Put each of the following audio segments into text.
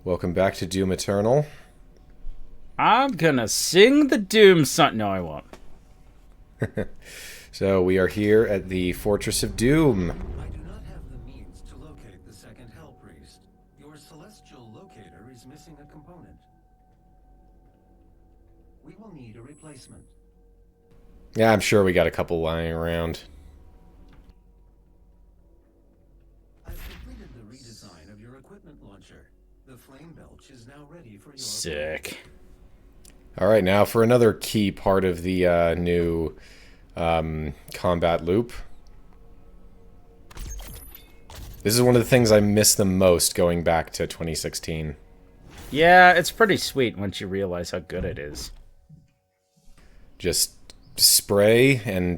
Welcome back to Doom Eternal. I'm gonna sing the Doom song. No, I won't. So we are here at the Fortress of Doom. I do not have the means to locate the second Hell Priest. Your celestial locator is missing a component. We will need a replacement. Yeah, I'm sure we got a couple lying around. I've completed the redesign of your equipment launcher. The flame belch is now ready for your Sick. Alright, now for another key part of the new combat loop. This is one of the things I miss the most going back to 2016. Yeah, it's pretty sweet once you realize how good it is. Just spray, and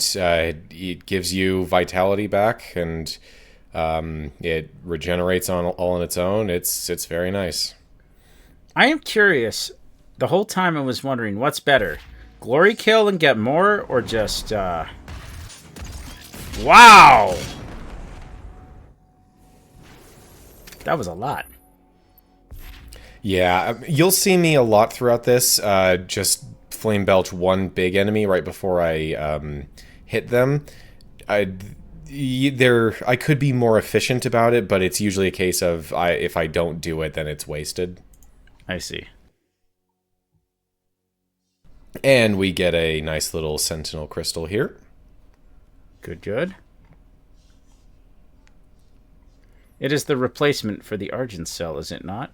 it gives you vitality back, and it regenerates all on its own. It's very nice. I am curious. The whole time I was wondering, what's better? Glory kill and get more, or just, Wow! That was a lot. Yeah, you'll see me a lot throughout this, just flame belch one big enemy right before I hit them. I could be more efficient about it, but it's usually a case of if I don't do it, then it's wasted. I see. And we get a nice little Sentinel Crystal here. Good, good. It is the replacement for the Argent Cell, is it not?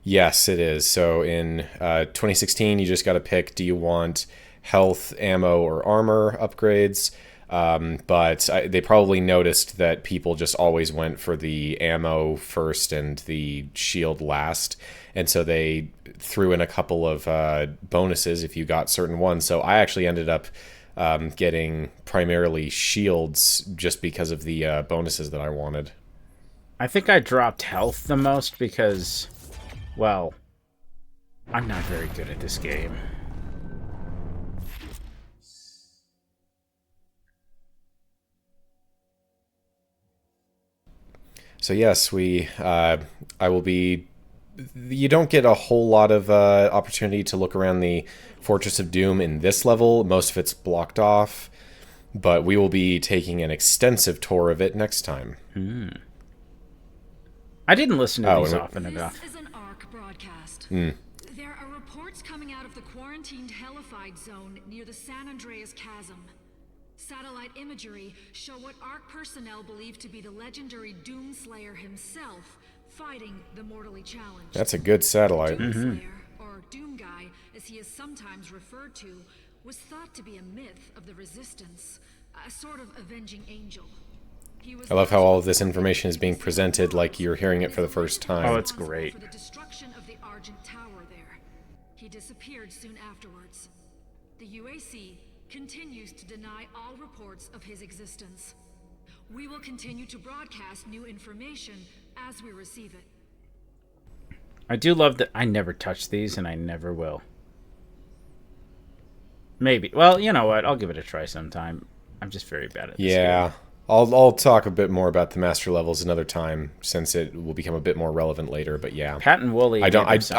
Yes, it is. So in 2016, you just got to pick, do you want health, ammo, or armor upgrades? But they probably noticed that people just always went for the ammo first and the shield last. And so they threw in a couple of bonuses if you got certain ones. So I actually ended up getting primarily shields just because of the bonuses that I wanted. I think I dropped health the most because, well, I'm not very good at this game. So yes, I will be... You don't get a whole lot of opportunity to look around the Fortress of Doom in this level. Most of it's blocked off, but we will be taking an extensive tour of it next time. I didn't listen to these often enough. This is an ARC broadcast. Mm. There are reports coming out of the quarantined hellified zone near the San Andreas Chasm. Satellite imagery show what ARC personnel believe to be the legendary Doomslayer himself fighting the mortally challenged. That's a good satellite. Doomslayer, or Doom Guy, as he is sometimes referred to, was thought to be a myth of the Resistance, a sort of avenging angel. I love how all of this information is being presented like you're hearing it for the first time. Oh, it's great. For the destruction of the Argent Tower there. He disappeared soon afterwards. The UAC continues to deny all reports of his existence. We will continue to broadcast new information as we receive it. I do love that I never touch these, and I never will. Maybe. Well, you know what? I'll give it a try sometime. I'm just very bad at this game. I'll talk a bit more about the master levels another time, since it will become a bit more relevant later. But yeah, Pat and Wooly. I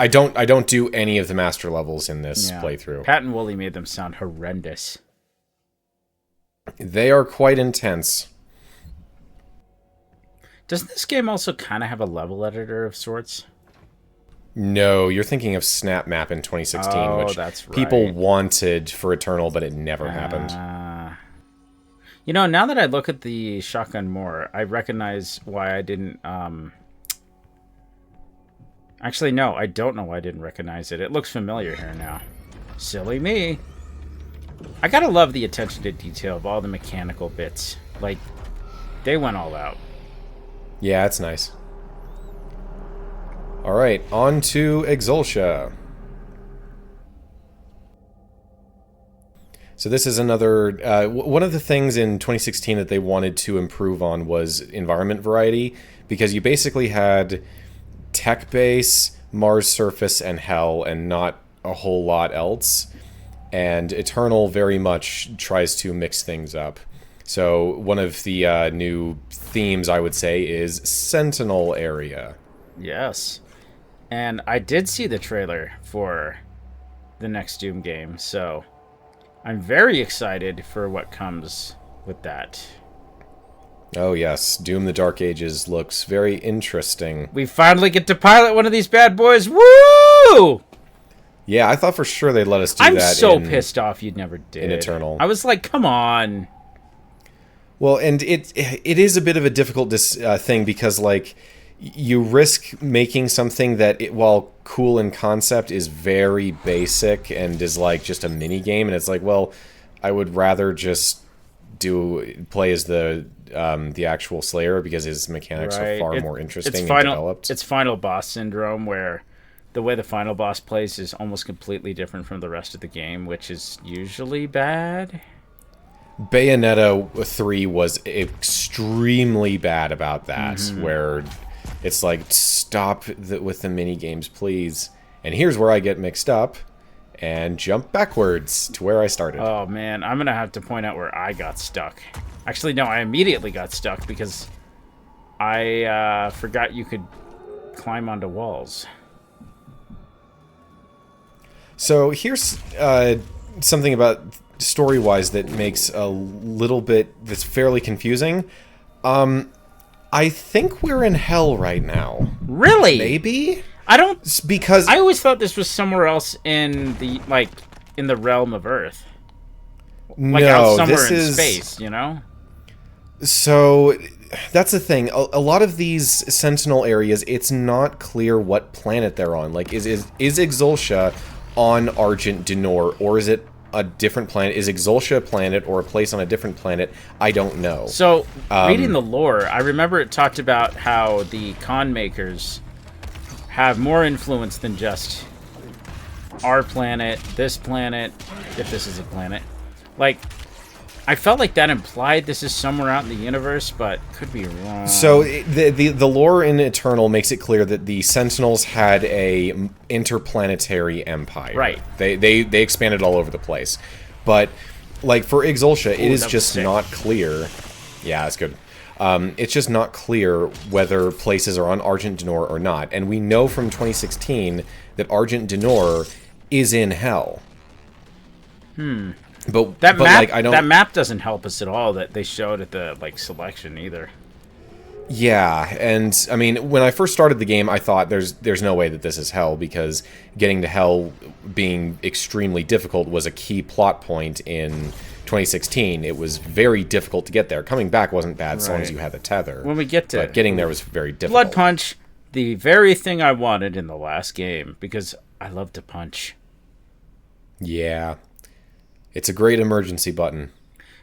don't do any of the master levels in this playthrough. Pat and Wooly made them sound horrendous. They are quite intense. Doesn't this game also kind of have a level editor of sorts? No, you're thinking of Snap Map in 2016, which that's right. people wanted for Eternal, but it never happened. You know, now that I look at the shotgun more, I recognize why I didn't... Actually, no, I don't know why I didn't recognize it. It looks familiar here now. Silly me. I gotta love the attention to detail of all the mechanical bits. Like, they went all out. Yeah, it's nice. Alright, on to Exultia. So this is another... one of the things in 2016 that they wanted to improve on was environment variety, because you basically had tech base, Mars surface, and Hell, and not a whole lot else. And Eternal very much tries to mix things up. So one of the new themes, I would say, is Sentinel area. Yes. And I did see the trailer for the next Doom game, so I'm very excited for what comes with that. Oh yes, Doom the Dark Ages looks very interesting. We finally get to pilot one of these bad boys. Woo! Yeah, I thought for sure they'd let us do I'm that. I'm so pissed off you never did. In Eternal. I was like, come on. Well, and it is a bit of a difficult thing because, like, you risk making something that, while cool in concept, is very basic and is, like, just a mini game. And it's like, well, I would rather just play as the actual Slayer because his mechanics are far more interesting and developed. It's final boss syndrome, where the way the final boss plays is almost completely different from the rest of the game, which is usually bad. Bayonetta 3 was extremely bad about that, where it's like, stop with the mini games, please. And here's where I get mixed up and jump backwards to where I started. Oh man, I'm gonna have to point out where I got stuck. Actually, no, I immediately got stuck because I forgot you could climb onto walls. So here's something about story-wise that makes a little bit, that's fairly confusing. I think we're in hell right now. Really? Maybe? Because I always thought this was somewhere else in the realm of Earth. Like out somewhere in space, you know? So that's the thing. A lot of these Sentinel areas, it's not clear what planet they're on. Like, is Exultia on Argent Denor, or is it a different planet? Is Exultia a planet or a place on a different planet? I don't know. So, reading the lore, I remember it talked about how the con makers have more influence than just our planet, this planet, if this is a planet. Like, I felt like that implied this is somewhere out in the universe, but could be wrong. So the lore in Eternal makes it clear that the Sentinels had a interplanetary empire. Right. They expanded all over the place. But, like, for Exultia, it is just not clear. Yeah, that's good. It's just not clear whether places are on Argent Denor or not. And we know from 2016 that Argent Denor is in hell. But that map, like, that map doesn't help us at all that they showed at the selection either. Yeah, and I mean, when I first started the game, I thought there's no way that this is hell, because getting to hell being extremely difficult was a key plot point in 2016. It was very difficult to get there. Coming back wasn't bad as long as you had the tether. When we get to but getting there was very difficult. Blood Punch, the very thing I wanted in the last game, because I love to punch. Yeah. It's a great emergency button.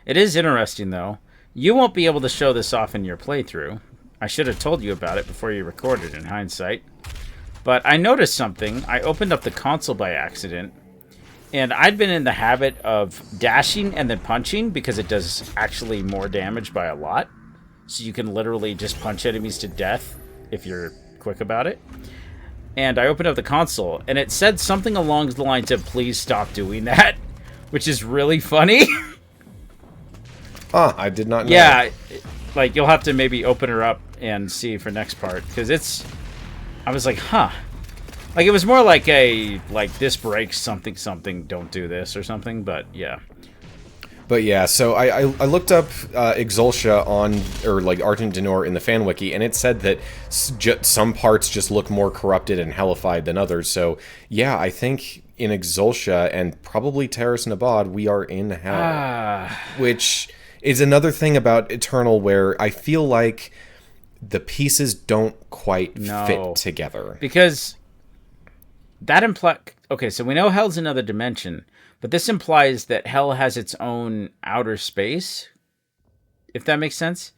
It is interesting, though. You won't be able to show this off in your playthrough. I should have told you about it before you recorded, in hindsight. But I noticed something. I opened up the console by accident, and I'd been in the habit of dashing and then punching, because it does actually more damage by a lot. So you can literally just punch enemies to death if you're quick about it. And I opened up the console, and it said something along the lines of, please stop doing that. Which is really funny. I did not know. Yeah, like, you'll have to maybe open her up and see for next part, because I was like, huh. Like, it was more like this breaks something, don't do this, or something, but yeah. But yeah, so I looked up Exultia on, or like Argent Denor in the fan wiki, and it said that some parts just look more corrupted and hellified than others. So yeah, I think in Exultia and probably Terrace Nabad, we are in hell. Which is another thing about Eternal, where I feel like the pieces don't quite fit together. Because that implies... Okay, so we know hell's another dimension, but this implies that hell has its own outer space, if that makes sense.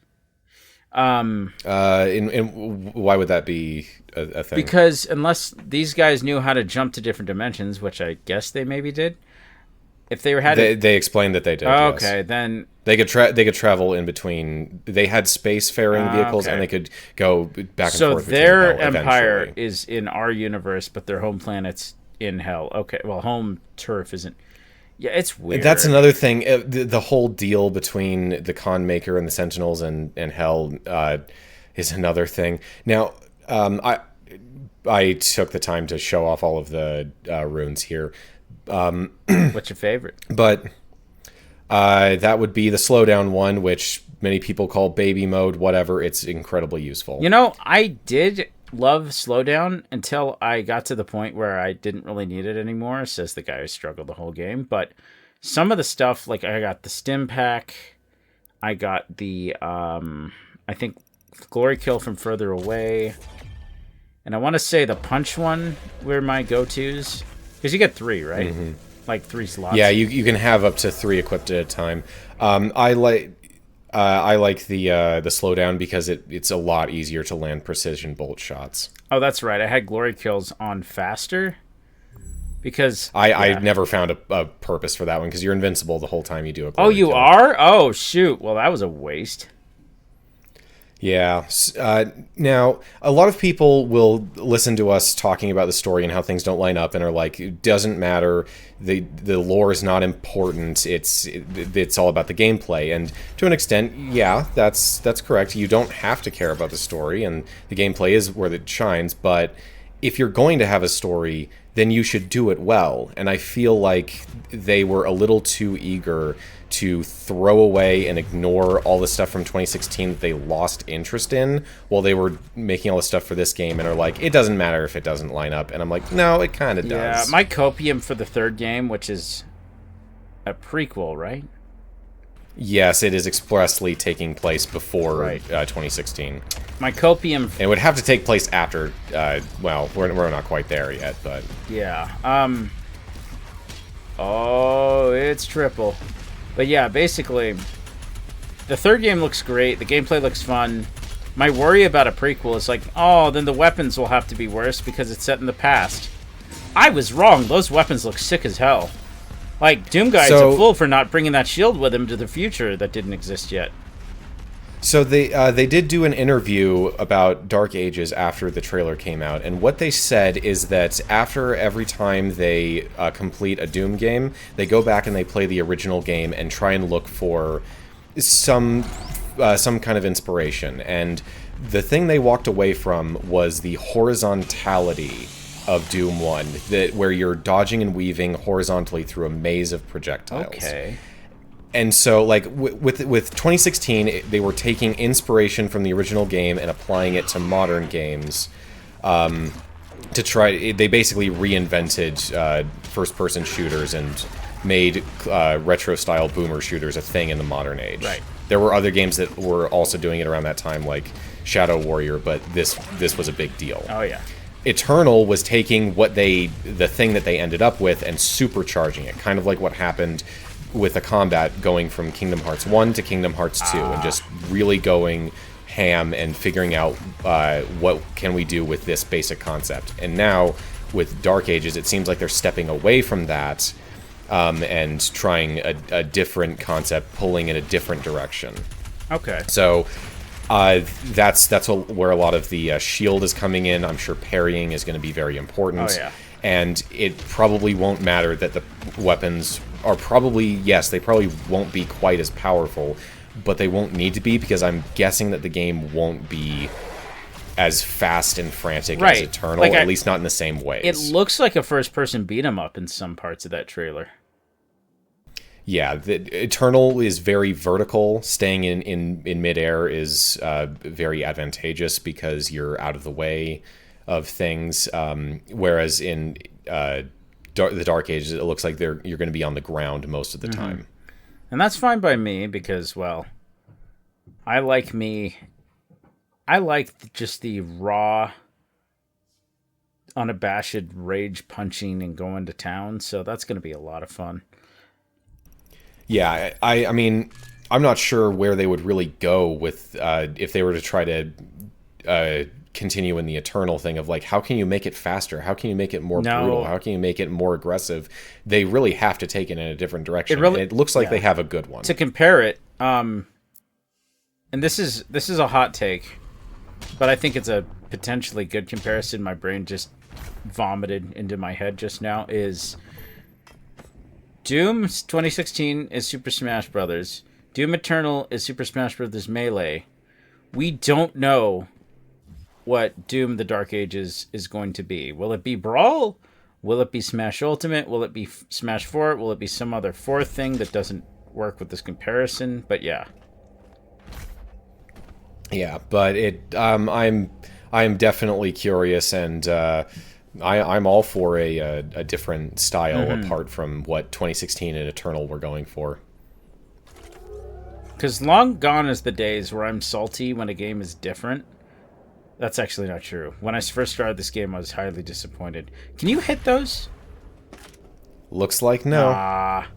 And why would that be a thing? Because unless these guys knew how to jump to different dimensions, which I guess they maybe did, if they had they explained that they did. Okay, yes. Then they could travel in between. They had spacefaring vehicles, and they could go back and forth. So their empire is in our universe, but their home planet's in hell. Okay, well, home turf isn't. Yeah, it's weird. That's another thing. The whole deal between the Con Maker and the Sentinels and hell is another thing. Now, I took the time to show off all of the runes here. What's your favorite? But that would be the slowdown one, which many people call baby mode, whatever. It's incredibly useful. You know, I did love slowdown until I got to the point where I didn't really need it anymore, says the guy who struggled the whole game. But some of the stuff, like I got the stim pack, I got the, I think, glory kill from further away, and I want to say the punch one were my go-tos, because you get 3, right? Mm-hmm. Like 3 slots. Yeah, you can have up to 3 equipped at a time. I like the slowdown because it's a lot easier to land precision bolt shots. Oh, that's right. I had glory kills on faster because I never found a purpose for that one because you're invincible the whole time you do a glory Oh, you kill. are? Oh, shoot. Well, that was a waste. Yeah. Now, a lot of people will listen to us talking about the story and how things don't line up and are like, it doesn't matter. The lore is not important. It's all about the gameplay. And to an extent, yeah, that's correct. You don't have to care about the story, and the gameplay is where it shines. But if you're going to have a story, then you should do it well. And I feel like they were a little too eager to throw away and ignore all the stuff from 2016 that they lost interest in while they were making all the stuff for this game and are like, it doesn't matter if it doesn't line up. And I'm like, no, it kind of does. Yeah, my copium for the 3rd game, which is a prequel, right? Yes, it is expressly taking place before 2016. My copium... It would have to take place after, well, we're not quite there yet, but... Yeah, oh, it's triple. But yeah, basically, the 3rd game looks great. The gameplay looks fun. My worry about a prequel is like, oh, then the weapons will have to be worse because it's set in the past. I was wrong. Those weapons look sick as hell. Like, Doom Guy's a fool for not bringing that shield with him to the future that didn't exist yet. So they did do an interview about Dark Ages after the trailer came out, and what they said is that after every time they complete a Doom game, they go back and they play the original game and try and look for some kind of inspiration. And the thing they walked away from was the horizontality of Doom 1, where you're dodging and weaving horizontally through a maze of projectiles. Okay. And so, like, with 2016, they were taking inspiration from the original game and applying it to modern games to try... They basically reinvented first-person shooters and made retro-style boomer shooters a thing in the modern age. Right. There were other games that were also doing it around that time, like Shadow Warrior, but this was a big deal. Oh, yeah. Eternal was taking the thing that they ended up with and supercharging it, kind of like what happened with the combat going from Kingdom Hearts 1 to Kingdom Hearts 2, and just really going ham and figuring out what can we do with this basic concept. And now, with Dark Ages, it seems like they're stepping away from that and trying a different concept, pulling in a different direction. Okay. So that's where a lot of the shield is coming in. I'm sure parrying is going to be very important. Oh, yeah. And it probably won't matter that the weapons are probably, yes, they probably won't be quite as powerful, but they won't need to be, because I'm guessing that the game won't be as fast and frantic as Eternal, at least not in the same ways. It looks like a first-person beat-em-up in some parts of that trailer. Yeah, the Eternal is very vertical. Staying in midair is very advantageous because you're out of the way of things, whereas in the Dark Ages, it looks like you're going to be on the ground most of the time. And that's fine by me because, well, I like just the raw, unabashed rage punching and going to town, so that's going to be a lot of fun. Yeah, I mean, I'm not sure where they would really go with if they were to try to continue in the Eternal thing of, like, how can you make it faster? How can you make it more brutal? How can you make it more aggressive? They really have to take it in a different direction. It looks like they have a good one. To compare it, and this is a hot take, but I think it's a potentially good comparison. My brain just vomited into my head just now. Is Doom 2016 is Super Smash Brothers. Doom Eternal is Super Smash Brothers Melee. We don't know what Doom the Dark Ages is going to be. Will it be Brawl? Will it be Smash Ultimate? Will it be Smash 4? Will it be some other fourth thing that doesn't work with this comparison? But yeah. Yeah, but I'm definitely curious, and I'm all for a different style apart from what 2016 and Eternal were going for. Because long gone is the days where I'm salty when a game is different. That's actually not true. When I first started this game, I was highly disappointed. Can you hit those? Looks like no. Ah.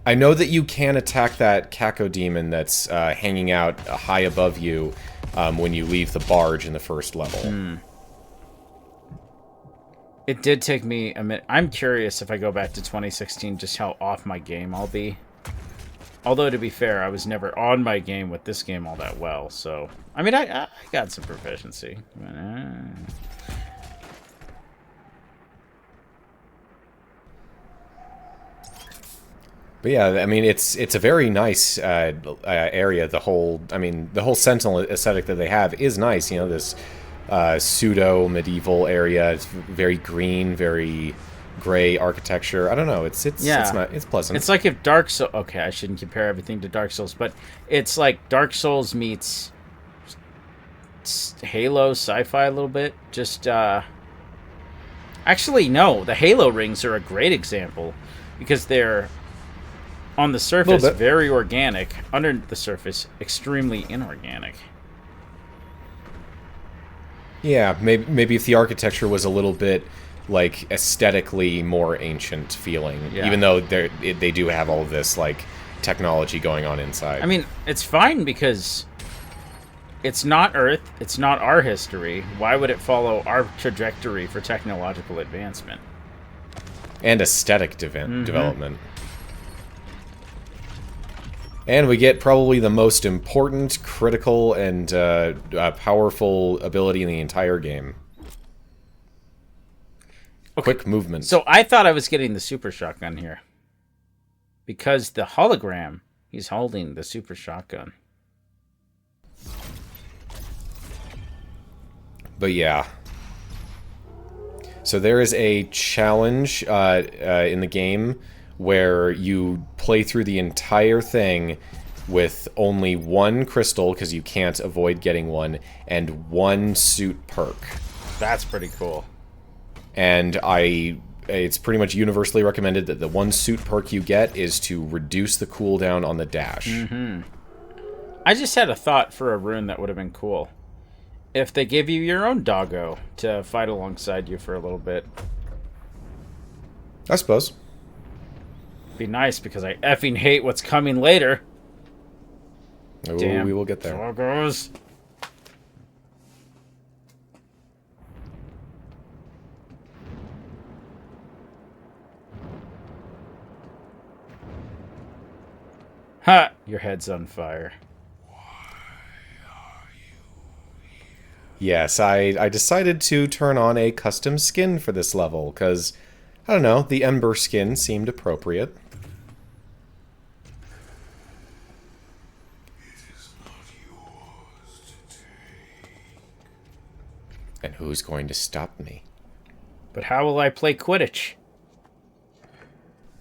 I know that you can attack that Cacodemon that's hanging out high above you when you leave the barge in the first level. It did take me a minute. I'm curious if I go back to 2016 just how off my game I'll be. Although, to be fair, I was never on my game with this game all that well, so... I mean, I got some proficiency. But yeah, I mean, it's a very nice area. The whole Sentinel aesthetic that they have is nice. You know, this pseudo-medieval area. It's very green, very... gray architecture. I don't know. It's pleasant. It's like if Dark Souls... Okay, I shouldn't compare everything to Dark Souls, but it's like Dark Souls meets Halo sci-fi a little bit. Just, Actually, no. The Halo rings are a great example because they're, on the surface, very organic. Under the surface, extremely inorganic. Yeah, maybe if the architecture was a little bit... like aesthetically more ancient feeling, even though they do have all of this like technology going on inside. I mean, it's fine because it's not Earth, it's not our history. Why would it follow our trajectory for technological advancement and aesthetic development? And we get probably the most important, critical, and powerful ability in the entire game. Okay. Quick movement. So I thought I was getting the super shotgun here. Because the hologram, he's holding the super shotgun. But yeah. So there is a challenge in the game where you play through the entire thing with only one crystal, because you can't avoid getting one, and one suit perk. That's pretty cool. And it's pretty much universally recommended that the one suit perk you get is to reduce the cooldown on the dash. I just had a thought for a rune that would have been cool. If they give you your own doggo to fight alongside you for a little bit. I suppose. Be nice, because I effing hate what's coming later. Ooh, Damn we will get there. Doggos. Ha! Your head's on fire. Yes, I decided to turn on a custom skin for this level, because, I don't know, the Ember skin seemed appropriate. It is not yours to take. And who's going to stop me? But how will I play Quidditch?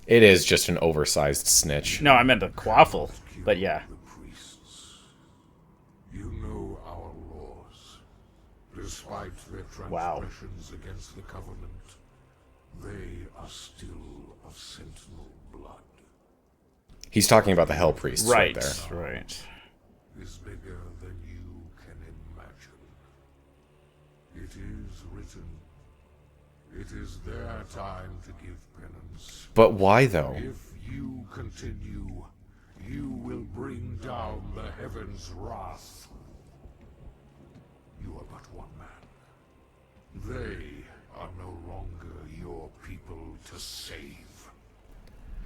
It is just an oversized snitch. No, I meant a quaffle, but yeah. The priests. You know our laws. Despite their transgressions against the Covenant, they are still of Sentinel blood. He's talking about the Hell Priests right there. Right. Is bigger than you can imagine. It is written. It is their time to give penance. But why, though? If you continue, you will bring down the heavens' wrath. You are but one man. They are no longer your people to save.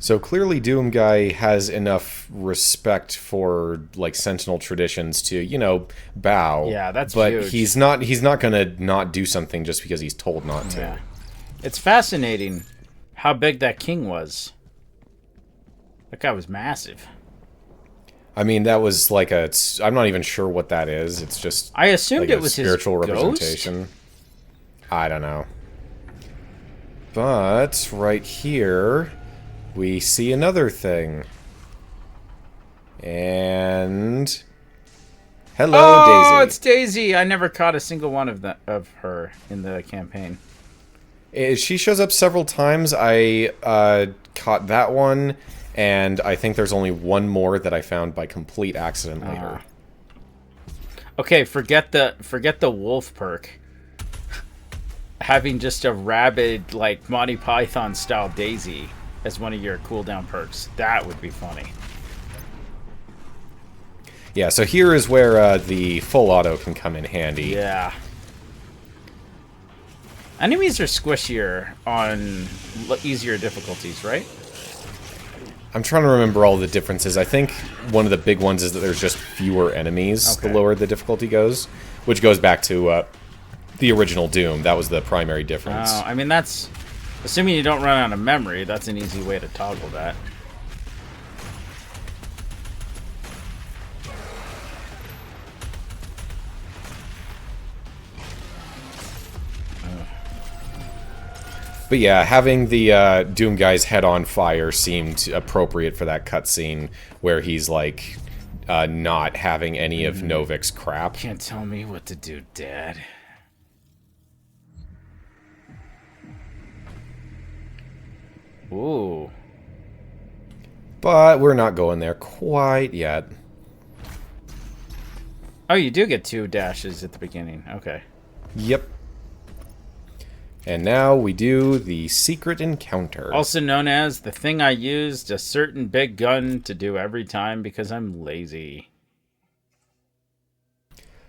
So clearly Doom Guy has enough respect for, like, Sentinel traditions to, you know, bow. Yeah, that's but huge. he's not gonna not do something just because he's told not to. Yeah. It's fascinating how big that king was. That guy was massive. I mean, that was like a... I'm not even sure what that is. It's just... I assumed like it a was his spiritual ghost? representation. I don't know. But right here, we see another thing. And... Hello, Daisy. Oh, it's Daisy! I never caught a single one of her in the campaign. She shows up several times. I caught that one, and I think there's only one more that I found by complete accident later. Okay, forget the wolf perk. Having just a rabid, like, Monty Python-style Daisy as one of your cooldown perks. That would be funny. Yeah, so here is where the full auto can come in handy. Yeah. Enemies are squishier on easier difficulties, right? I'm trying to remember all the differences. I think one of the big ones is that there's just fewer enemies the lower the difficulty goes, which goes back to the original Doom. That was the primary difference. I mean, that's... Assuming you don't run out of memory, that's an easy way to toggle that. But yeah, having the Doom guy's head on fire seemed appropriate for that cutscene where he's like not having any of Novik's crap. Can't tell me what to do, Dad. Ooh. But we're not going there quite yet. Oh, you do get 2 dashes at the beginning. Okay. Yep. And now we do the secret encounter. Also known as the thing I used a certain big gun to do every time because I'm lazy.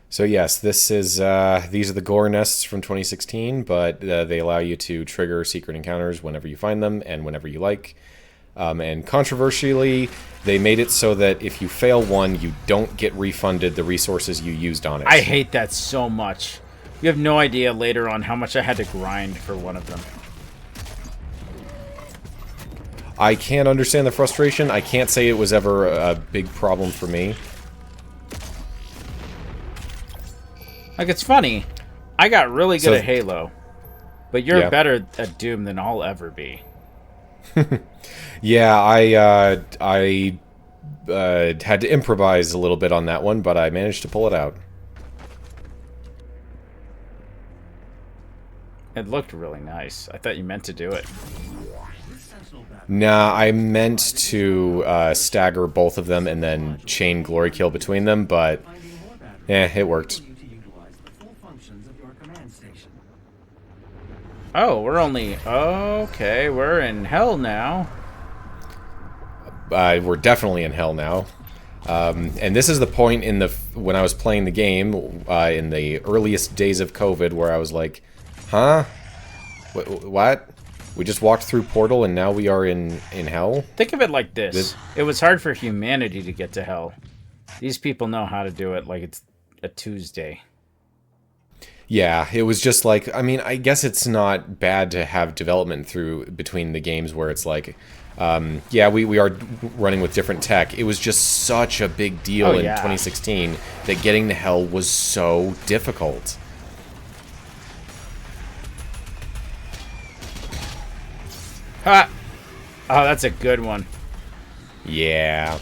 So yes, this is these are the gore nests from 2016, but they allow you to trigger secret encounters whenever you find them and whenever you like. And controversially, they made it so that if you fail one, you don't get refunded the resources you used on it. I hate that so much. You have no idea later on how much I had to grind for one of them. I can't understand the frustration. I can't say it was ever a big problem for me. Like, it's funny. I got really good at Halo. But you're better at Doom than I'll ever be. Yeah, I had to improvise a little bit on that one, but I managed to pull it out. It looked really nice. I thought you meant to do it. Nah, I meant to stagger both of them and then chain glory kill between them, but it worked. Oh, we're only... Okay, we're in hell now. We're definitely in hell now. And this is the point in when I was playing the game in the earliest days of COVID where I was like, huh? What? We just walked through Portal and now we are in hell? Think of it like this. It was hard for humanity to get to hell. These people know how to do it like it's a Tuesday. Yeah, it was just like, I mean, I guess it's not bad to have development between the games where it's like, yeah, we are running with different tech. It was just such a big deal in 2016 that getting to hell was so difficult. Ha! Oh, that's a good one. Yeah.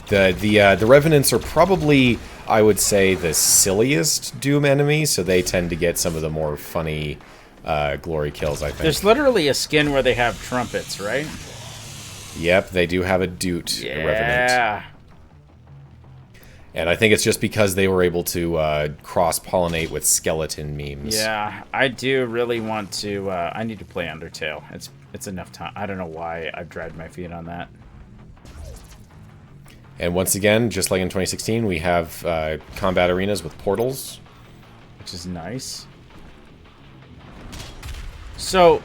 The Revenants are probably, I would say, the silliest Doom enemies, so they tend to get some of the more funny glory kills, I think. There's literally a skin where they have trumpets, right? Yep, they do have a Doot, the Revenant. Yeah. And I think it's just because they were able to cross-pollinate with skeleton memes. Yeah, I do really want to... I need to play Undertale. It's enough time. I don't know why I've dragged my feet on that. And once again, just like in 2016, we have combat arenas with portals. Which is nice. So,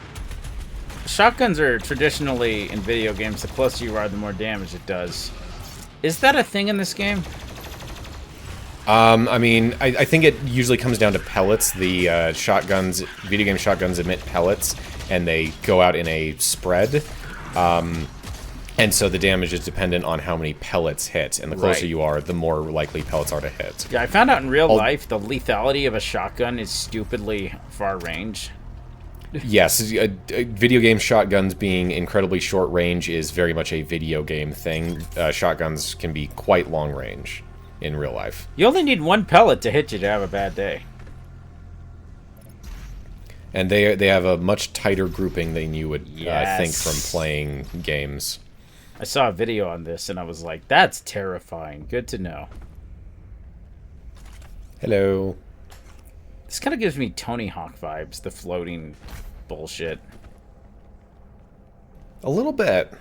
shotguns are traditionally, in video games, the closer you are, the more damage it does. Is that a thing in this game? I mean, I think it usually comes down to pellets. The shotguns, video game shotguns emit pellets, and they go out in a spread. And so the damage is dependent on how many pellets hit, and the closer Right. you are, the more likely pellets are to hit. Yeah, I found out in real life the lethality of a shotgun is stupidly far range. Yes, video game shotguns being incredibly short range is very much a video game thing. Shotguns can be quite long range in real life. You only need one pellet to hit you to have a bad day. And they have a much tighter grouping than you would think Yes. from playing games. I saw a video on this and I was like, that's terrifying. Good to know. Hello. This kind of gives me Tony Hawk vibes, the floating bullshit. A little bit.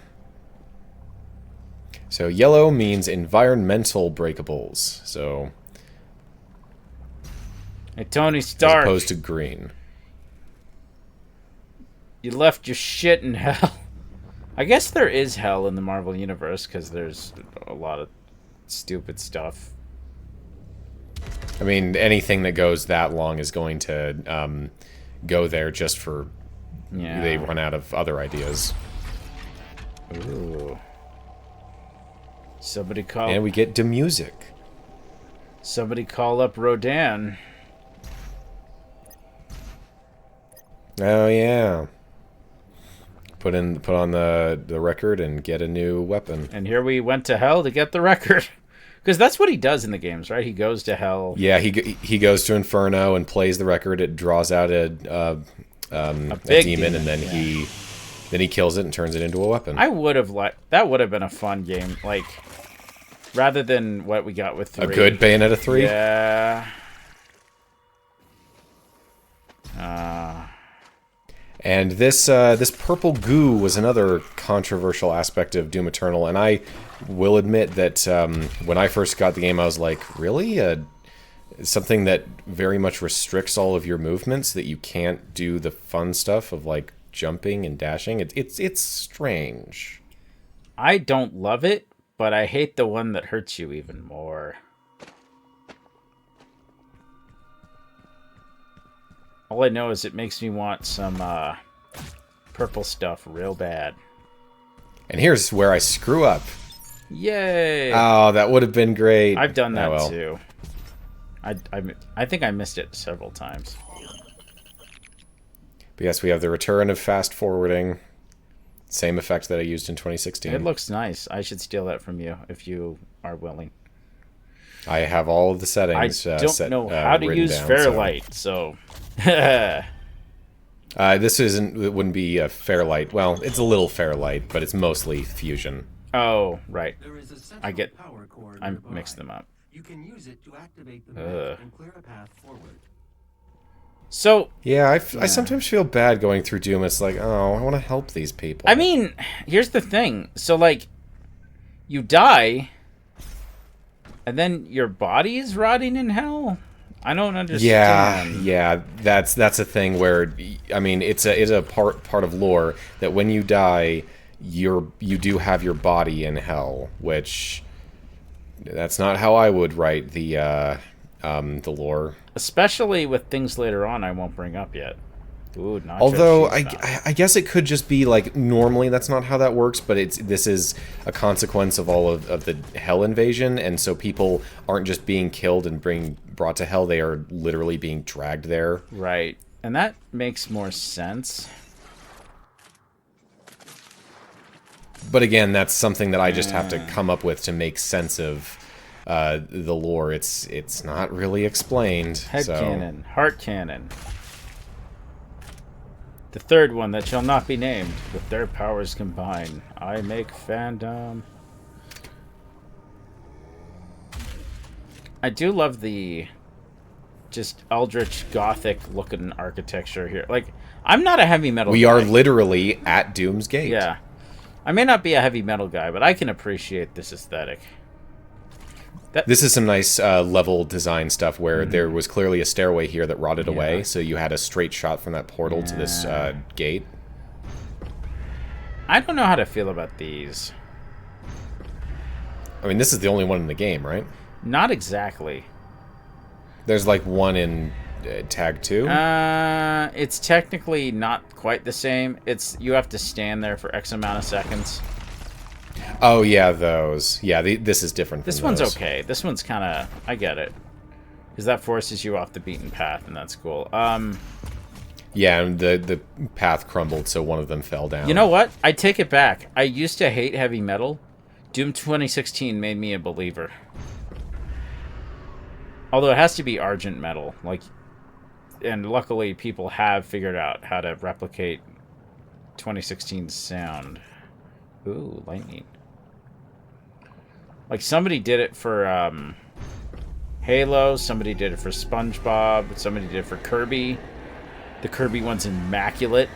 So yellow means environmental breakables. So Hey, Tony as Stark, opposed to green. you left your shit in hell. I guess there is hell in the Marvel Universe because there's a lot of stupid stuff. I mean, anything that goes that long is going to go there just for Yeah. they run out of other ideas. Ooh. Somebody call. And we get to music. Somebody call up Rodan. Oh yeah. Put on the record and get a new weapon. And here we went to hell to get the record. Because that's what he does in the games, right? He goes to hell. Yeah, he goes to Inferno and plays the record. It draws out a big demon, and then he kills it and turns it into a weapon. I would have that would have been a fun game, like rather than what we got with 3. A good Bayonetta 3? Yeah. And this purple goo was another controversial aspect of Doom Eternal, and I will admit that when I first got the game, I was like, really? Something that very much restricts all of your movements, that you can't do the fun stuff of, like, jumping and dashing? It's strange. I don't love it, but I hate the one that hurts you even more. All I know is it makes me want some purple stuff real bad. And here's where I screw up. Yay! Oh, that would have been great. I've done that Oh, well. too. I think I missed it several times. But yes, we have the return of fast forwarding. Same effect that I used in 2016. It looks nice. I should steal that from you if you are willing. I have all of the I settings don't know how to use Fairlight, so... This it wouldn't be a Fairlight. Well, it's a little Fairlight, but it's mostly Fusion. Oh, right. There is a central I get... power core I nearby. mixed them up. You can use it to activate the Ugh. vent and clear a path forward. So, Yeah, I sometimes feel bad going through Doom. It's like, oh, I want to help these people. I mean, here's the thing. So, like, you die, and then your body is rotting in hell? I don't understand. Yeah, that's a thing where, I mean, it's a part of lore that when you die, you do have your body in hell, which that's not how I would write the lore. Especially with things later on I won't bring up yet. Ooh, nacho Although cheese found. I guess it could just be like normally that's not how that works, but this is a consequence of all of the hell invasion, and so people aren't just being killed and brought to hell; they are literally being dragged there. Right. And that makes more sense. But again, that's something that I just have to come up with to make sense of the lore. It's not really explained. Head so. cannon. Heart cannon. The third one that shall not be named. With their powers combined, I make fandom. I do love the just eldritch gothic looking architecture here. Like, I'm not a heavy metal We guy. are literally at Doom's Gate. Yeah. I may not be a heavy metal guy, but I can appreciate this aesthetic. This is some nice level design stuff where there was clearly a stairway here that rotted away, so you had a straight shot from that portal to this gate. I don't know how to feel about these. I mean, this is the only one in the game, right? Not exactly. There's like one in Tag 2. It's technically not quite the same. You have to stand there for X amount of seconds. Oh yeah, those. Yeah, this is different. This from one's those. okay. This one's kind of... I get it. Because that forces you off the beaten path, and that's cool. Yeah, and the path crumbled, so one of them fell down. You know what? I take it back. I used to hate heavy metal. Doom 2016 made me a believer. Although it has to be Argent metal. Like, and luckily people have figured out how to replicate 2016's sound. Ooh, lightning. Like, somebody did it for Halo, somebody did it for SpongeBob, somebody did it for Kirby. The Kirby one's immaculate.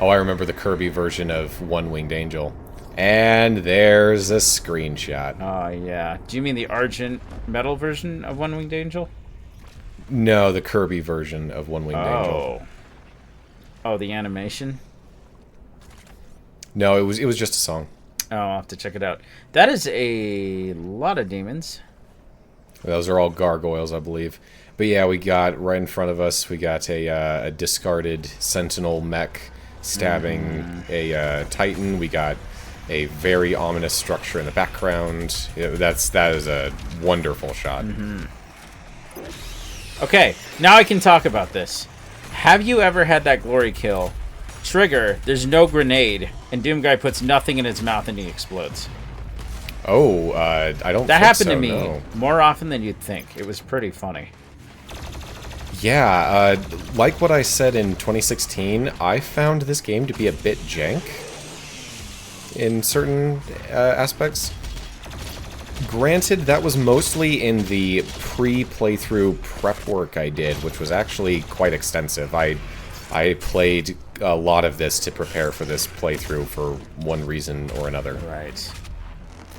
Oh, I remember the Kirby version of One Winged Angel. And there's a screenshot. Oh, yeah. Do you mean the Argent metal version of One Winged Angel? No, the Kirby version of One Winged Angel. Oh, the animation? No, it was just a song. Oh, I'll have to check it out. That is a lot of demons. Those are all gargoyles, I believe. But yeah, we got right in front of us, we got a discarded Sentinel mech stabbing a Titan. We got a very ominous structure in the background. That is a wonderful shot. Okay, now I can talk about this. Have you ever had that glory kill? Trigger, there's no grenade, and Doom Guy puts nothing in his mouth and he explodes. Oh, I don't That think happened so, to me no. more often than you'd think. It was pretty funny. Yeah, like what I said in 2016, I found this game to be a bit jank in certain aspects. Granted, that was mostly in the pre-playthrough prep work I did, which was actually quite extensive. I played a lot of this to prepare for this playthrough for one reason or another. Right.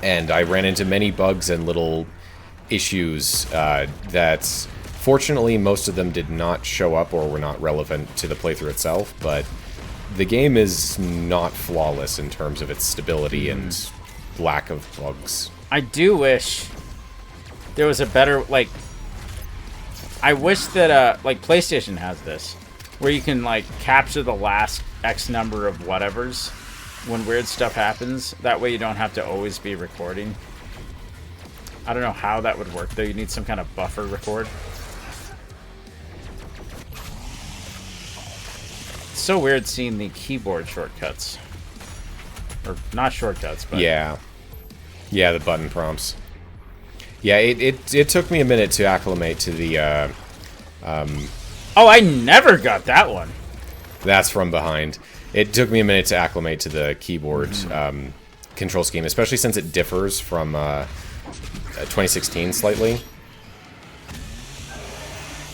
And I ran into many bugs and little issues that, fortunately, most of them did not show up or were not relevant to the playthrough itself, but the game is not flawless in terms of its stability and lack of bugs. I do wish there was a better, like, I wish that, like, PlayStation has this, where you can, like, capture the last X number of whatevers when weird stuff happens. That way you don't have to always be recording. I don't know how that would work, though. You need some kind of buffer record. It's so weird seeing the keyboard shortcuts. Or, not shortcuts, but... Yeah, the button prompts. Yeah, it took me a minute to acclimate to the... Oh, I never got that one! That's from behind. It took me a minute to acclimate to the keyboard control scheme, especially since it differs from 2016 slightly.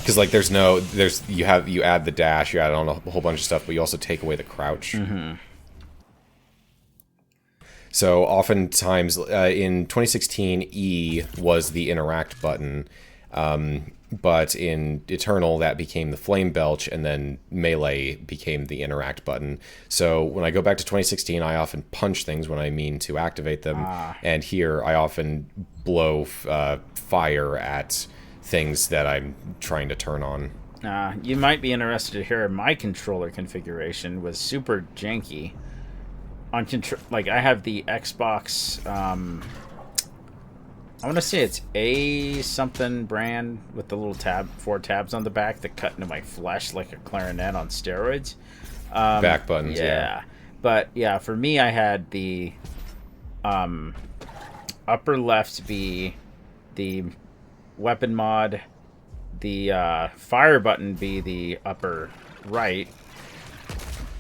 Because like you add the dash, you add on a whole bunch of stuff, but you also take away the crouch. So oftentimes in 2016, E was the interact button, but in Eternal that became the flame belch, and then melee became the interact button. So when I go back to 2016, I often punch things when I mean to activate them, and here I often blow fire at things that I'm trying to turn on. You might be interested to hear my controller configuration was super janky. Like, I have the Xbox, I want to say it's A something brand with the little 4 tabs on the back that cut into my flesh like a clarinet on steroids. Back buttons, yeah. But yeah, for me, I had the upper left be the weapon mod, the fire button be the upper right,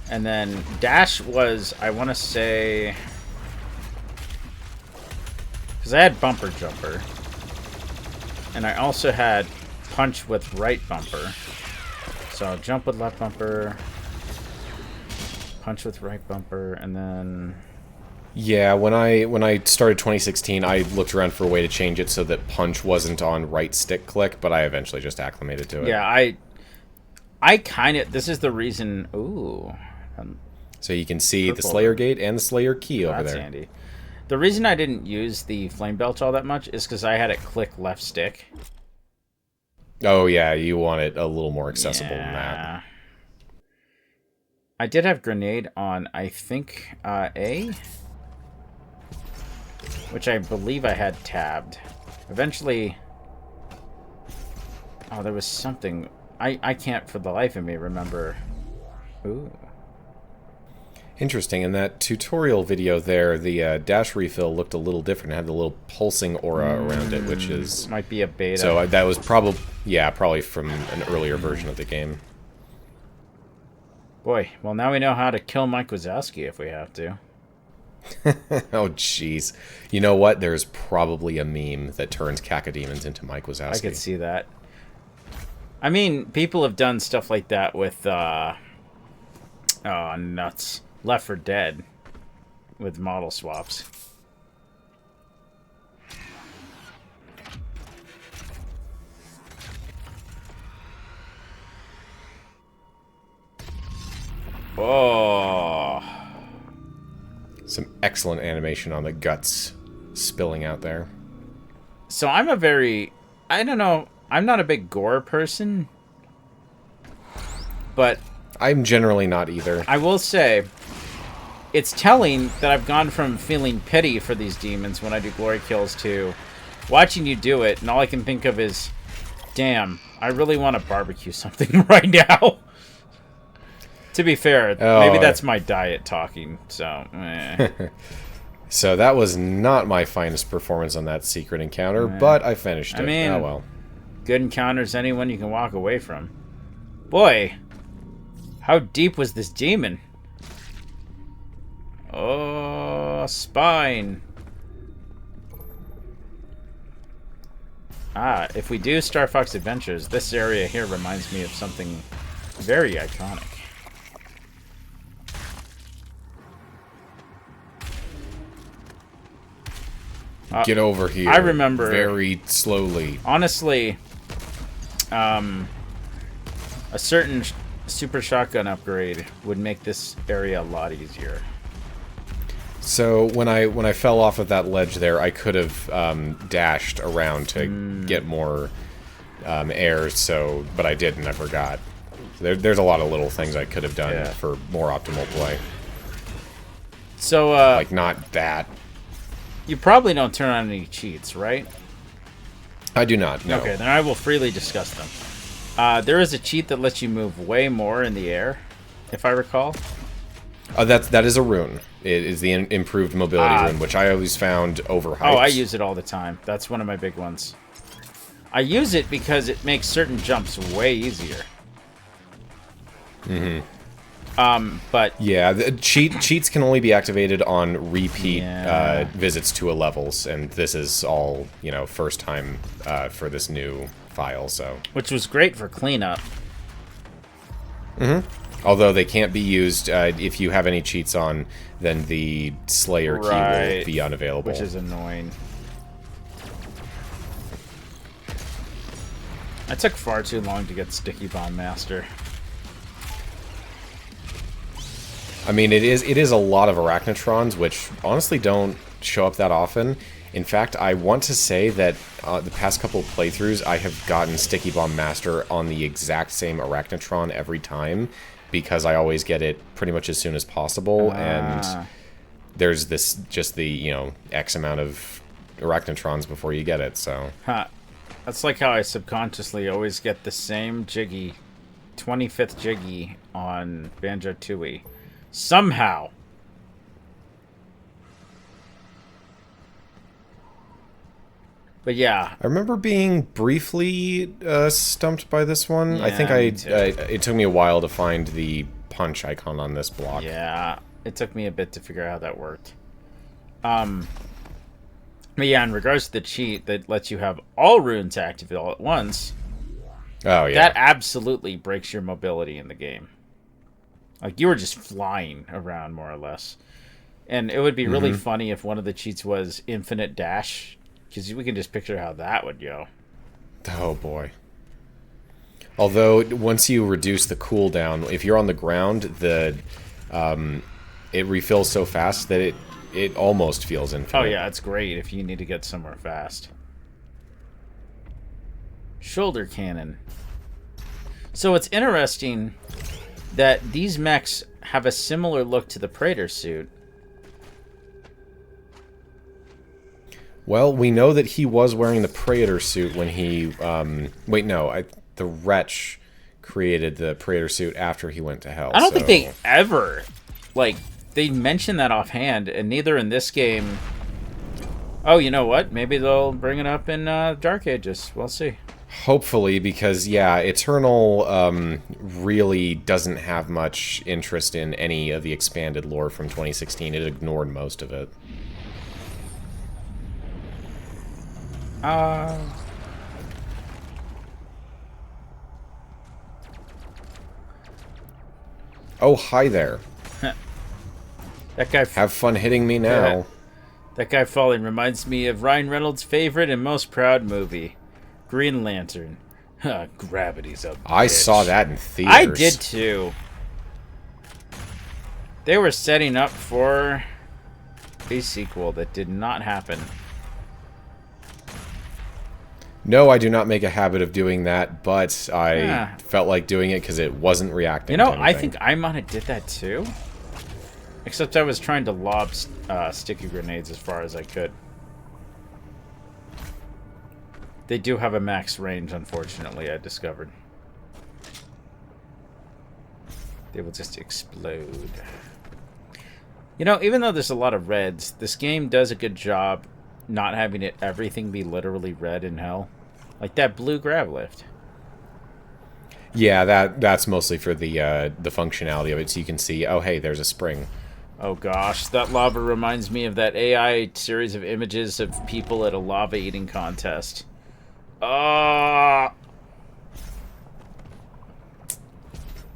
and then dash was, I want to say, because I had bumper jumper, and I also had punch with right bumper. So jump with left bumper, punch with right bumper, and then... Yeah, when I started 2016, I looked around for a way to change it so that punch wasn't on right stick click, but I eventually just acclimated to it. Yeah, I kind of... This is the reason... Ooh. So you can see Purple. the Slayer Gate and the Slayer Key over That's there. handy. The reason I didn't use the Flame Belch all that much is because I had it click left stick. Oh yeah, you want it a little more accessible than that. I did have grenade on, I think, A, which I believe I had tabbed. Eventually, oh, there was something. I can't for the life of me remember. Ooh. Interesting. In that tutorial video there, the dash refill looked a little different. It had the little pulsing aura around it, which is... Might be a beta. So that was probably... Yeah, probably from an earlier version of the game. Boy, well, now we know how to kill Mike Wazowski if we have to. Oh, jeez. You know what? There's probably a meme that turns Cacodemons into Mike Wazowski. I could see that. I mean, people have done stuff like that with, oh, nuts. Left 4 Dead with model swaps. Oh. Some excellent animation on the guts spilling out there. So I'm a very... I don't know. I'm not a big gore person. But... I'm generally not either. I will say... It's telling that I've gone from feeling pity for these demons when I do glory kills to watching you do it, and all I can think of is, damn, I really want to barbecue something right now. To be fair, maybe that's my diet talking, so... So that was not my finest performance on that secret encounter, but I finished it. I mean, oh well. Good encounter's anyone you can walk away from. Boy, how deep was this demon? Oh, spine. Ah, if we do Star Fox Adventures, this area here reminds me of something very iconic. Get over here. I remember very slowly. Honestly, a certain super shotgun upgrade would make this area a lot easier. So when I fell off of that ledge there, I could have dashed around to get more air. So, but I didn't. I forgot. There's a lot of little things I could have done for more optimal play. So, like not that. You probably don't turn on any cheats, right? I do not. No. Okay, then I will freely discuss them. There is a cheat that lets you move way more in the air, if I recall. That is a rune. It is the improved mobility rune, which I always found overhyped. Oh, I use it all the time. That's one of my big ones. I use it because it makes certain jumps way easier. But yeah, the cheats can only be activated on repeat visits to a levels, and this is all first time for this new file. So, which was great for cleanup. Although they can't be used if you have any cheats on, then the Slayer key will be unavailable, which is annoying. I took far too long to get Sticky Bomb Master. I mean, it is a lot of Arachnotrons, which honestly don't show up that often. In fact, I want to say that the past couple of playthroughs, I have gotten Sticky Bomb Master on the exact same Arachnotron every time, because I always get it pretty much as soon as possible, and there's just the, X amount of Arachnotrons before you get it, so... Huh. That's like how I subconsciously always get the same Jiggy, 25th Jiggy on Banjo-Tooie. Somehow. But yeah. I remember being briefly stumped by this one. Yeah, I think it took me a while to find the punch icon on this block. Yeah, it took me a bit to figure out how that worked. But yeah, in regards to the cheat that lets you have all runes active all at once, oh yeah, that absolutely breaks your mobility in the game. Like, you were just flying around, more or less. And it would be really funny if one of the cheats was infinite dash, because we can just picture how that would go. Oh, boy. Although, once you reduce the cooldown, if you're on the ground, it refills so fast that it almost feels infinite. Oh, yeah, it's great if you need to get somewhere fast. Shoulder cannon. So it's interesting that these mechs have a similar look to the Praetor suit. Well, we know that he was wearing the Praetor suit when he... wait, no. The Wretch created the Praetor suit after he went to Hell. I don't think they ever... Like, they mentioned that offhand, and neither in this game... Oh, you know what? Maybe they'll bring it up in Dark Ages. We'll see. Hopefully, because, yeah, Eternal really doesn't have much interest in any of the expanded lore from 2016. It ignored most of it. Oh, hi there. That guy... Have fun hitting me now. Yeah. That guy falling reminds me of Ryan Reynolds' favorite and most proud movie, Green Lantern. Gravity's a bitch. I saw that in theaters. I did too. They were setting up for a sequel that did not happen. No, I do not make a habit of doing that, but I felt like doing it because it wasn't reacting. You know, to I think I might have did that too. Except I was trying to lob sticky grenades as far as I could. They do have a max range, unfortunately, I discovered. They will just explode. You know, even though there's a lot of reds, this game does a good job not having everything be literally red in Hell. Like that blue grav lift. Yeah, that's mostly for the functionality of it, so you can see, oh hey, there's a spring. Oh gosh, that lava reminds me of that AI series of images of people at a lava eating contest.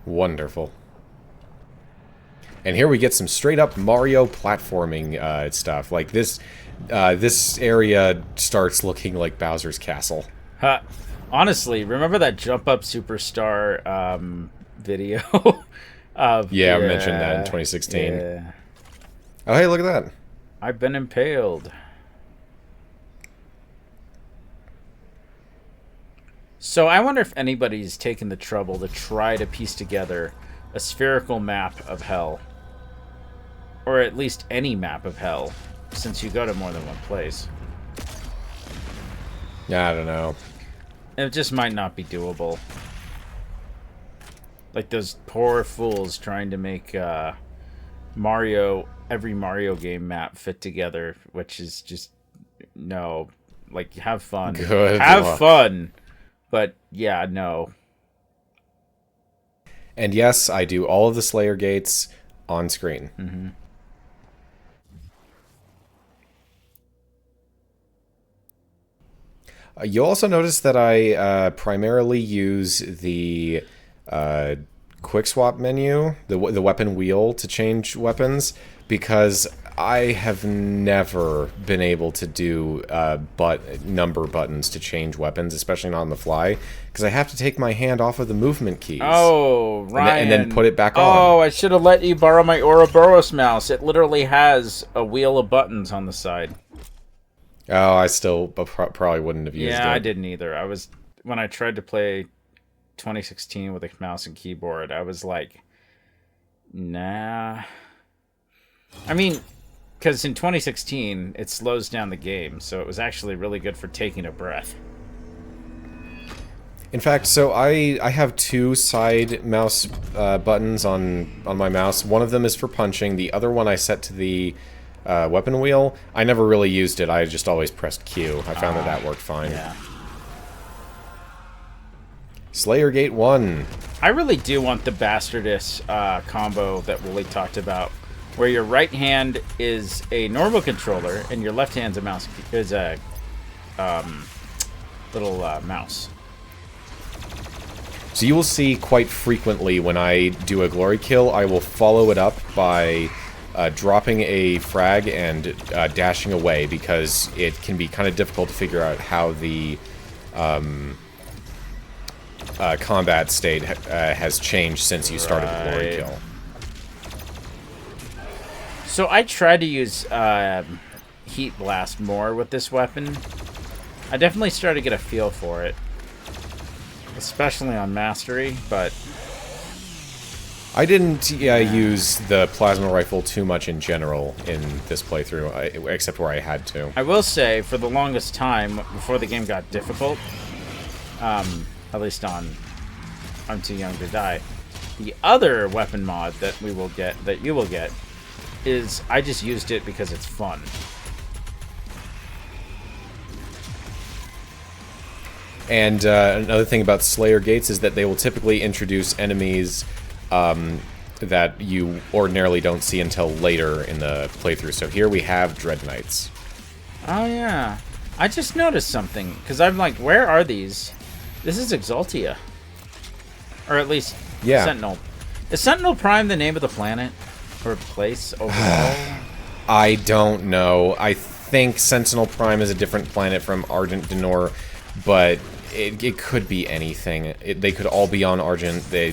Wonderful. And here we get some straight up Mario platforming stuff. Like this area starts looking like Bowser's Castle. Honestly, remember that Jump Up Superstar video? I mentioned that in 2016. Yeah. Oh, hey, look at that. I've been impaled. So I wonder if anybody's taken the trouble to try to piece together a spherical map of Hell. Or at least any map of Hell, since you go to more than one place. Yeah, I don't know. It just might not be doable. Like those poor fools trying to make every Mario game map fit together, which is just, no. Like, have fun. Have fun! But, yeah, no. And yes, I do all of the Slayer gates on screen. Mm-hmm. You'll also notice that I primarily use the quick swap menu, the weapon wheel, to change weapons, because I have never been able to do number buttons to change weapons, especially not on the fly, because I have to take my hand off of the movement keys. Oh, Ryan. And then put it back on. Oh, I should have let you borrow my Ouroboros mouse. It literally has a wheel of buttons on the side. Oh, I still probably wouldn't have used it. Yeah, I didn't either. When I tried to play 2016 with a mouse and keyboard, I was like, nah. I mean, because in 2016, it slows down the game, so it was actually really good for taking a breath. In fact, so I have two side mouse buttons on my mouse. One of them is for punching. The other one I set to the weapon wheel. I never really used it. I just always pressed Q. I found that worked fine. Yeah. Slayer Gate 1. I really do want the Bastardus combo that Wooly talked about, where your right hand is a normal controller and your left hand's a mouse. Is a little mouse. So you will see quite frequently when I do a glory kill, I will follow it up by dropping a frag and dashing away, because it can be kind of difficult to figure out how the combat state has changed since you started the glory kill. So I tried to use Heat Blast more with this weapon. I definitely started to get a feel for it, especially on Mastery, but I didn't use the plasma rifle too much in general in this playthrough, except where I had to. I will say, for the longest time, before the game got difficult, at least on I'm Too Young to Die, the other weapon mod that we will get, that you will get, is I just used it because it's fun. And another thing about Slayer Gates is that they will typically introduce enemies that you ordinarily don't see until later in the playthrough. So here we have Dread Knights. Oh yeah, I just noticed something, because I'm like, where are these? This is Exultia. Or at least Sentinel. Is Sentinel Prime the name of the planet? Or place overall? I don't know. I think Sentinel Prime is a different planet from Argent Denor, but it could be anything. They could all be on Argent. They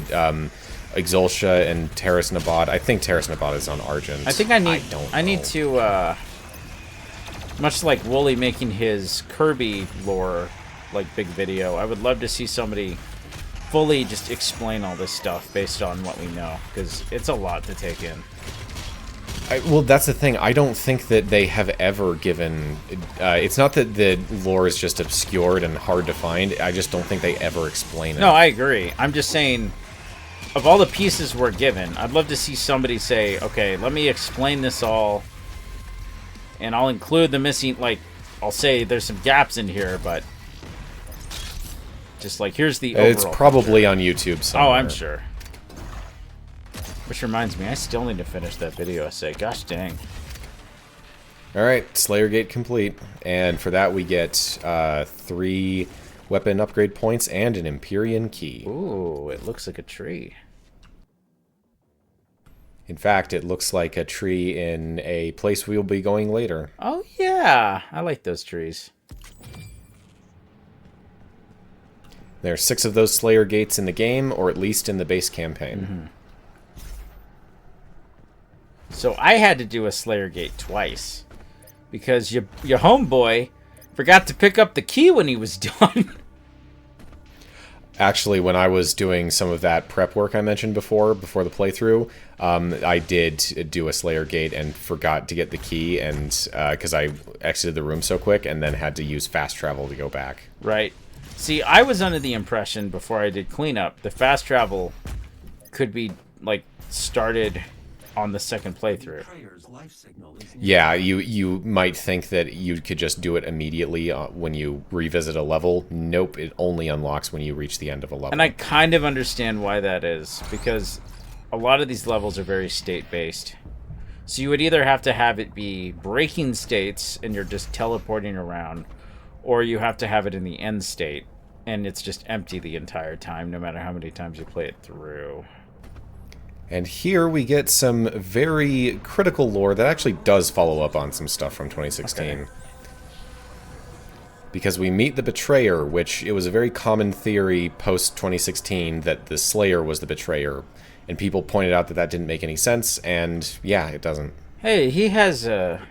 Exultia and Terras Nabat. I think Terras Nabat is on Argent. I think I need to much like Wooly making his Kirby lore like big video, I would love to see somebody fully just explain all this stuff based on what we know, because it's a lot to take in. Well, that's the thing. I don't think that they have ever given... it's not that the lore is just obscured and hard to find. I just don't think they ever explain it. No, I agree. I'm just saying, of all the pieces we're given, I'd love to see somebody say, okay, let me explain this all, and I'll include the missing... Like, I'll say there's some gaps in here, but... Just like, here's the overall It's probably on YouTube somewhere. Oh, I'm sure. Which reminds me, I still need to finish that video essay. Gosh dang. Alright, Slayer Gate complete. And for that we get 3 weapon upgrade points and an Empyrean Key. Ooh, it looks like a tree. In fact, it looks like a tree in a place we'll be going later. Oh yeah, I like those trees. There are 6 of those Slayer Gates in the game, or at least in the base campaign. Mm-hmm. So I had to do a Slayer Gate twice, because your homeboy forgot to pick up the key when he was done. Actually, when I was doing some of that prep work I mentioned before the playthrough, I did do a Slayer Gate and forgot to get the key, and because I exited the room so quick and then had to use fast travel to go back. Right. See, I was under the impression before I did cleanup, the fast travel could be, like, started on the second playthrough. Yeah, you might think that you could just do it immediately when you revisit a level. Nope, it only unlocks when you reach the end of a level. And I kind of understand why that is, because a lot of these levels are very state-based. So you would either have to have it be breaking states and you're just teleporting around, or you have to have it in the end state and it's just empty the entire time, no matter how many times you play it through. And here we get some very critical lore that actually does follow up on some stuff from 2016. Okay. Because we meet the Betrayer, which it was a very common theory post-2016 that the Slayer was the Betrayer. And people pointed out that that didn't make any sense, and yeah, it doesn't. Hey, he has a...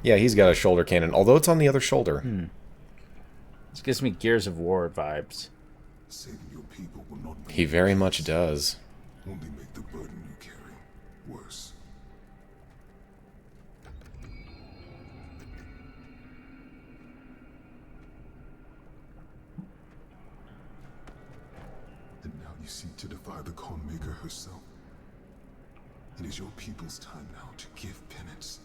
Yeah, he's got a shoulder cannon, although it's on the other shoulder. This gives me Gears of War vibes. He very much does. Only make the burden you carry worse. And now you seek to defy the Con Maker herself. It is your people's time now to give penance,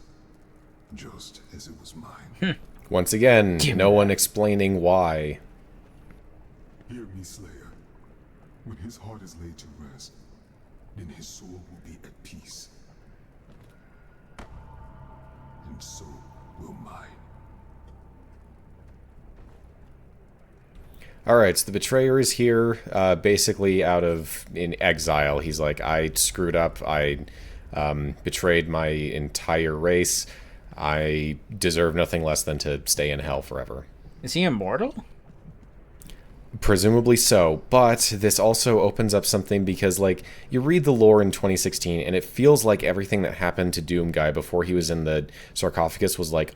just as it was mine. Once again, no one explaining why. Hear me, Slayer. When his heart is laid to rest, then his soul will be at peace. And so will mine. Alright, so the Betrayer is here, basically in exile. He's like, I screwed up, I betrayed my entire race, I deserve nothing less than to stay in hell forever. Is he immortal? Presumably so, but this also opens up something because, like, you read the lore in 2016, and it feels like everything that happened to Doom Guy before he was in the sarcophagus was, like,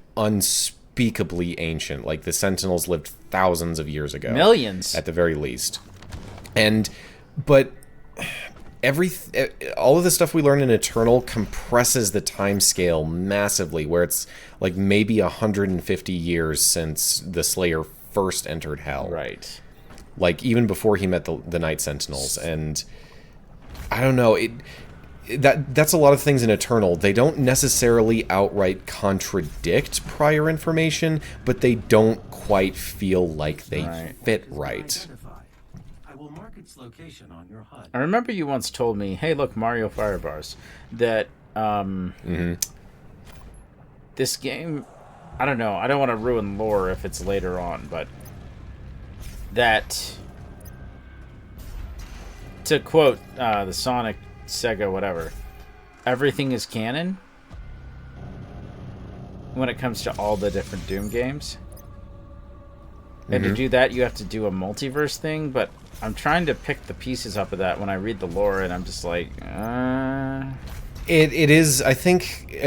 unspeakably ancient. Like, the Sentinels lived thousands of years ago. Millions. At the very least. But all of the stuff we learn in Eternal compresses the time scale massively, where it's like maybe 150 years since the Slayer first entered Hell. Right. Like, even before he met the Night Sentinels. And I don't know, that's a lot of things in Eternal. They don't necessarily outright contradict prior information, but they don't quite feel like they fit right. I will mark its location on your HUD. I remember you once told me, hey, look, Mario Firebars, that this game, I don't know, I don't want to ruin lore if it's later on, but that, to quote the Sonic, Sega, whatever, everything is canon when it comes to all the different Doom games. And to do that, you have to do a multiverse thing, but I'm trying to pick the pieces up of that when I read the lore, and I'm just like, It is, I think,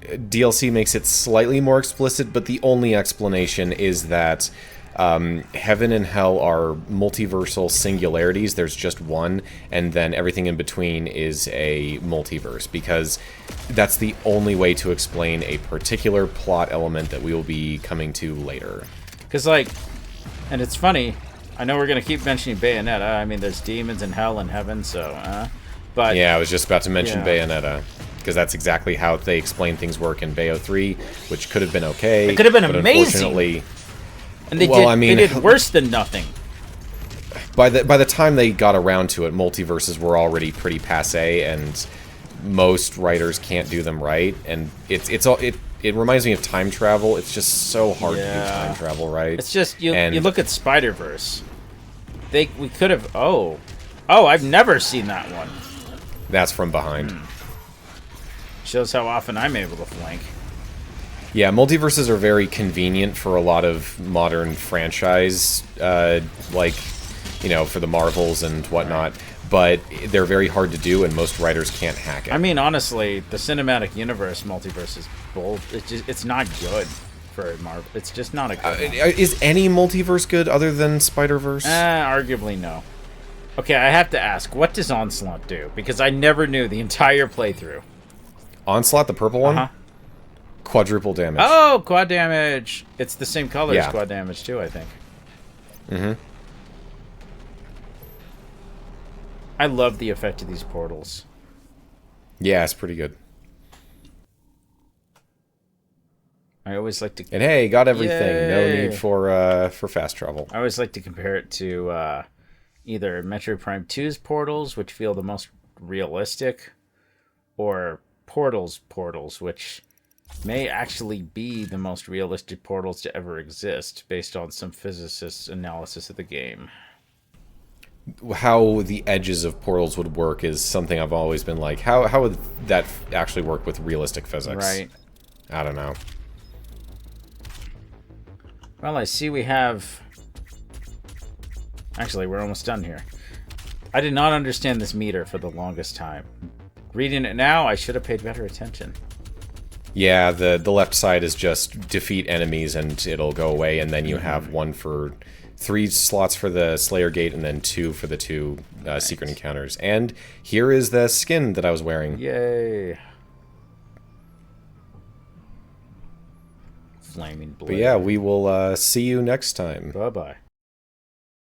DLC makes it slightly more explicit, but the only explanation is that heaven and hell are multiversal singularities. There's just one, and then everything in between is a multiverse, because that's the only way to explain a particular plot element that we will be coming to later. Because, like, and it's funny, I know we're going to keep mentioning Bayonetta. I mean, there's demons in hell and heaven, so, but... Yeah, I was just about to mention Bayonetta, because that's exactly how they explain things work in Bayo 3, which could have been okay. It could have been but amazing! Unfortunately, and they did worse than nothing. By the time they got around to it, multiverses were already pretty passé, and most writers can't do them right, and it reminds me of time travel. It's just so hard to do time travel right. It's just, you look at Spider-Verse. We could have... Oh, I've never seen that one. That's From Behind. Shows how often I'm able to flank. Yeah, multiverses are very convenient for a lot of modern franchise, like, you know, for the Marvels and whatnot. But they're very hard to do, and most writers can't hack it. I mean, honestly, the cinematic universe multiverse is bold. It's not good for Marvel. It's just not a good one. Is any multiverse good other than Spider-Verse? Arguably no. Okay, I have to ask, what does Onslaught do? Because I never knew the entire playthrough. Onslaught, the purple one? Quadruple damage. Oh, quad damage. It's the same color as Yeah. quad damage, too, I think. I love the effect of these portals. Yeah, it's pretty good. I always like to... And hey, got everything. Yay. No need for fast travel. I always like to compare it to either Metroid Prime 2's portals, which feel the most realistic, or Portals, which may actually be the most realistic portals to ever exist, based on some physicist's analysis of the game. How the edges of portals would work is something I've always been like, how would that actually work with realistic physics? Right. I don't know. Well, I see we have... Actually, we're almost done here. I did not understand this meter for the longest time. Reading it now, I should have paid better attention. Yeah, the left side is just defeat enemies and it'll go away, and then you have one for 3 slots for the Slayer Gate and then 2 for the 2 secret encounters. And here is the skin that I was wearing. Yay. Flaming blade. But yeah, we will see you next time. Bye-bye.